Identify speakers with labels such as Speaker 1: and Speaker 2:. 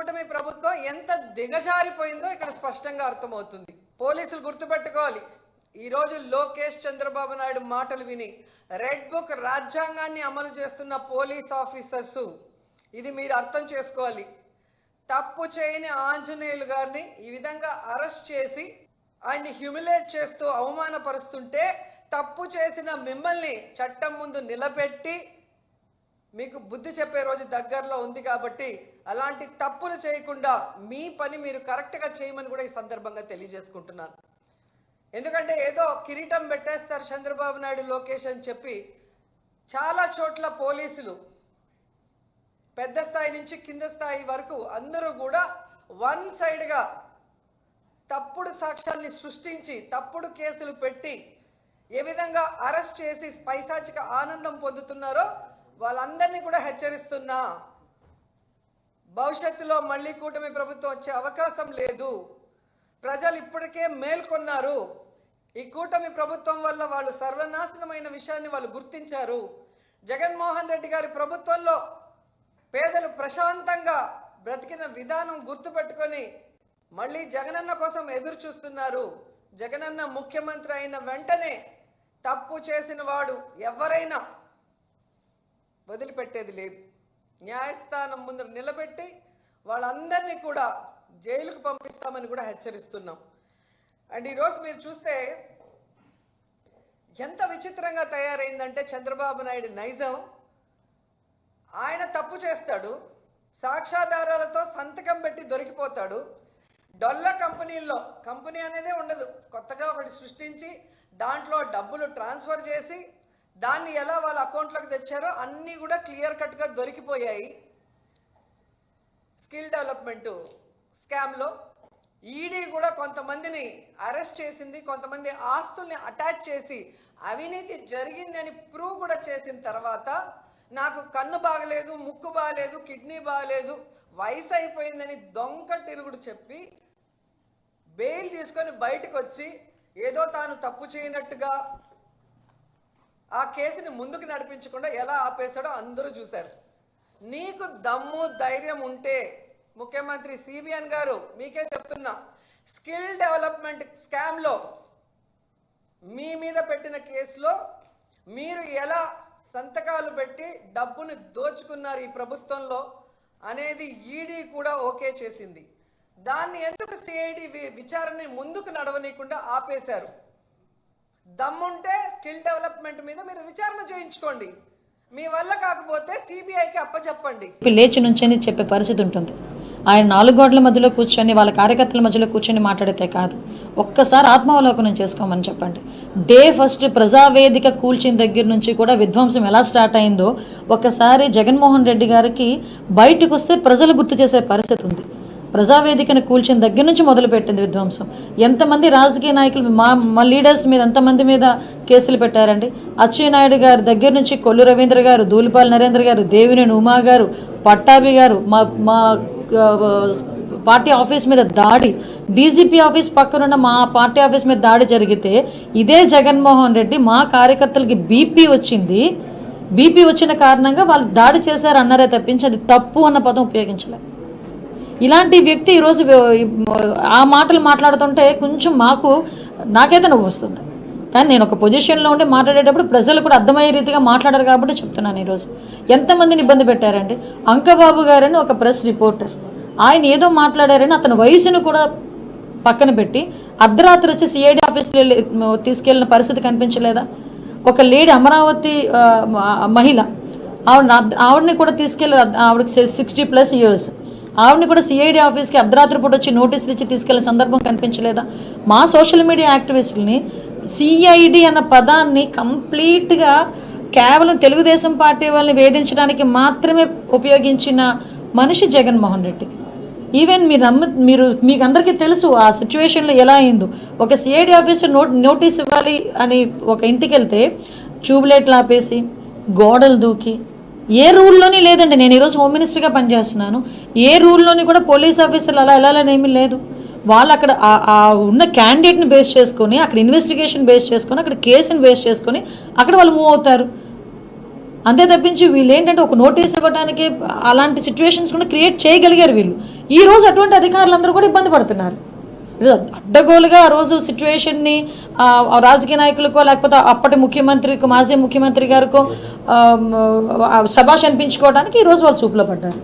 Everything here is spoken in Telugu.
Speaker 1: కూటమి ప్రభుత్వం ఎంత దిగజారిపోయిందో ఇక్కడ స్పష్టంగా అర్థమవుతుంది. పోలీసులు గుర్తుపెట్టుకోవాలి, ఈరోజు లోకేష్ చంద్రబాబు నాయుడు మాటలు విని రెడ్ బుక్ రాజ్యాంగాన్ని అమలు చేస్తున్న పోలీస్ ఆఫీసర్స్, ఇది మీరు అర్థం చేసుకోవాలి. తప్పు చేయని ఆంజనేయులు గారిని ఈ విధంగా అరెస్ట్ చేసి ఆయన్ని హ్యూమిలేట్ చేస్తూ అవమానపరుస్తుంటే, తప్పు చేసిన మిమ్మల్ని చట్టం ముందు నిలబెట్టి మీకు బుద్ధి చెప్పే రోజు దగ్గరలో ఉంది. కాబట్టి అలాంటి తప్పులు చేయకుండా మీ పని మీరు కరెక్ట్గా చేయమని కూడా ఈ సందర్భంగా తెలియజేసుకుంటున్నాను. ఎందుకంటే ఏదో కిరీటం పెట్టేస్తారు చంద్రబాబు నాయుడు లోకేష్ అని చెప్పి చాలా చోట్ల పోలీసులు పెద్ద స్థాయి నుంచి కింద స్థాయి వరకు అందరూ కూడా వన్ సైడ్గా తప్పుడు సాక్ష్యాల్ని సృష్టించి తప్పుడు కేసులు పెట్టి ఏ విధంగా అరెస్ట్ చేసి పైశాచిక ఆనందం పొందుతున్నారో వాళ్ళందరినీ కూడా హెచ్చరిస్తున్నా. భవిష్యత్తులో మళ్ళీ కూటమి ప్రభుత్వం వచ్చే అవకాశం లేదు. ప్రజలు ఇప్పటికే మేల్కొన్నారు. ఈ కూటమి ప్రభుత్వం వల్ల వాళ్ళు సర్వనాశనమైన విషయాన్ని వాళ్ళు గుర్తించారు. జగన్మోహన్ రెడ్డి గారి ప్రభుత్వంలో పేదలు ప్రశాంతంగా బ్రతికిన విధానం గుర్తుపెట్టుకొని మళ్ళీ జగనన్న కోసం ఎదురు చూస్తున్నారు. జగనన్న ముఖ్యమంత్రి అయిన వెంటనే తప్పు చేసిన వాడు ఎవరైనా వదిలిపెట్టేది లేదు. న్యాయస్థానం ముందు నిలబెట్టి వాళ్ళందరినీ కూడా జైలుకు పంపిస్తామని కూడా హెచ్చరిస్తున్నాం. అండ్ ఈరోజు మీరు చూస్తే ఎంత విచిత్రంగా తయారైందంటే చంద్రబాబు నాయుడు నైజం. ఆయన తప్పు చేస్తాడు, సాక్ష్యాధారాలతో సంతకం పెట్టి దొరికిపోతాడు. డొల్ల కంపెనీల్లో కంపెనీ అనేదే ఉండదు, కొత్తగా ఒకటి సృష్టించి దాంట్లో డబ్బులు ట్రాన్స్ఫర్ చేసి దాన్ని ఎలా వాళ్ళ అకౌంట్లోకి తెచ్చారో అన్నీ కూడా క్లియర్ కట్గా దొరికిపోయాయి. స్కిల్ డెవలప్మెంట్ స్కామ్లో ఈడీ కూడా కొంతమందిని అరెస్ట్ చేసింది. కొంతమంది ఆస్తుల్ని అటాచ్ చేసి అవినీతి జరిగిందని ప్రూవ్ కూడా చేసిన తర్వాత నాకు కన్ను బాగలేదు, ముక్కు బాగలేదు, కిడ్నీ బాగలేదు, వయసు అయిపోయిందని దొంగ తిరుగుడు చెప్పి బెయిల్ తీసుకొని బయటకు వచ్చి ఏదో తాను తప్పు చేయనట్టుగా ఆ కేసుని ముందుకు నడిపించకుండా ఎలా ఆపేశాడో అందరూ చూశారు. నీకు దమ్ము ధైర్యం ఉంటే ముఖ్యమంత్రి సిబిఎన్ గారు మీకే చెప్తున్నా, స్కిల్ డెవలప్మెంట్ స్కామ్లో మీ మీద పెట్టిన కేసులో మీరు ఎలా సంతకాలు పెట్టి డబ్బును దోచుకున్నారు ఈ ప్రభుత్వంలో అనేది ఈడీ కూడా ఓకే చేసింది. దాన్ని ఎందుకు సిఐడి విచారణ ముందుకు నడవనీయకుండా ఆపేశారు? దమ్ముంటే స్కిల్ డెవలప్మెంట్ మీద మీరు విచారణ చేయించుకోండి. మీ వల్ల కాకపోతే సిబిఐకి అప్పచెప్పండి.
Speaker 2: లేచి నుంచని చెప్పే పరిస్థితి ఉంటుంది. ఆయన 4 గోడల మధ్యలో కూర్చొని వాళ్ళ కార్యకర్తల మధ్యలో కూర్చొని మాట్లాడితే కాదు, ఒక్కసారి ఆత్మావలోకనం చేసుకోమని చెప్పండి. డే ఫస్ట్ ప్రజావేదిక కూల్చిన దగ్గర నుంచి కూడా విధ్వంసం ఎలా స్టార్ట్ అయిందో ఒక్కసారి జగన్మోహన్ రెడ్డి గారికి బయటకు వస్తే ప్రజలు గుర్తు చేసే పరిస్థితి ఉంది. ప్రజావేదికను కూల్చిన దగ్గర నుంచి మొదలుపెట్టింది విధ్వంసం. ఎంతమంది రాజకీయ నాయకులు మా లీడర్స్ మీద ఎంతమంది మీద కేసులు పెట్టారండి. అచ్చెన్నాయుడు గారి దగ్గర నుంచి కొల్లు రవీంద్ర గారు, దూలిపాల నరేంద్ర గారు, దేవినేని ఉమా గారు, పట్టాభి గారు, మా పార్టీ ఆఫీస్ మీద దాడి, డీజీపీ ఆఫీస్ పక్కనున్న మా పార్టీ ఆఫీస్ మీద దాడి జరిగితే ఇదే జగన్మోహన్ రెడ్డి మా కార్యకర్తలకి బీపీ వచ్చింది, బీపీ వచ్చిన కారణంగా వాళ్ళు దాడి చేశారు అన్నారే తప్పించి అది తప్పు అన్న పదం ఉపయోగించలేదు. ఇలాంటి వ్యక్తి ఈరోజు ఆ మాటలు మాట్లాడుతుంటే కొంచెం నాకైతే నవ్వు వస్తుంది. కానీ నేను ఒక పొజిషన్లో ఉండి మాట్లాడేటప్పుడు ప్రజలు కూడా అర్థమయ్యే రీతిగా మాట్లాడారు కాబట్టి చెప్తున్నాను. ఈరోజు ఎంతమందిని ఇబ్బంది పెట్టారండి. అంకబాబు గారని ఒక ప్రెస్ రిపోర్టర్, ఆయన ఏదో మాట్లాడారని అతని వయసును కూడా పక్కన పెట్టి అర్ధరాత్రి వచ్చి సిఐడి ఆఫీస్లో తీసుకెళ్ళిన పరిస్థితి కనిపించలేదా? ఒక లేడీ అమరావతి మహిళ ఆవిడని కూడా తీసుకెళ్ళి, ఆవిడకి 60+ years, ఆవిడని కూడా సిఐడి ఆఫీస్కి అర్ధరాత్రి పూట వచ్చి నోటీసులు ఇచ్చి తీసుకెళ్లిన సందర్భం కనిపించలేదా? మా సోషల్ మీడియా యాక్టివిస్టులని సిఐడి అన్న పదాన్ని కంప్లీట్గా కేవలం తెలుగుదేశం పార్టీ వాళ్ళని వేధించడానికి మాత్రమే ఉపయోగించిన మనిషి జగన్మోహన్ రెడ్డి. ఈవెన్ మీకు అందరికీ తెలుసు ఆ సిచ్యువేషన్లో ఎలా అయిందో. ఒక సిఐడి ఆఫీసర్ నోటీస్ ఇవ్వాలి అని ఒక ఇంటికి వెళ్తే ట్యూబ్లైట్లు ఆపేసి గోడలు దూకి, ఏ రూల్లోని లేదండి. నేను ఈరోజు హోమ్ మినిస్టర్గా పనిచేస్తున్నాను, ఏ రూల్లోని కూడా పోలీస్ ఆఫీసర్లు అలా వెళ్ళాలనేమీ లేదు. వాళ్ళు అక్కడ ఉన్న క్యాండిడేట్ని బేస్ చేసుకొని, అక్కడ ఇన్వెస్టిగేషన్ బేస్ చేసుకొని, అక్కడ కేసుని బేస్ చేసుకొని అక్కడ వాళ్ళు మూవ్ అవుతారు. అంతే తప్పించి వీళ్ళు ఏంటంటే ఒక నోటీస్ ఇవ్వడానికి అలాంటి సిచ్యువేషన్స్ కూడా క్రియేట్ చేయగలిగారు వీళ్ళు. ఈ రోజు అటువంటి అధికారులందరూ కూడా ఇబ్బంది పడుతున్నారు. అడ్డగోలుగా ఆ రోజు సిచ్యువేషన్ని రాజకీయ నాయకులకో లేకపోతే అప్పటి ముఖ్యమంత్రికో మాజీ ముఖ్యమంత్రి గారికో శభాష్ అనిపించుకోవడానికి ఈరోజు వాళ్ళు చూపులో పడ్డారు.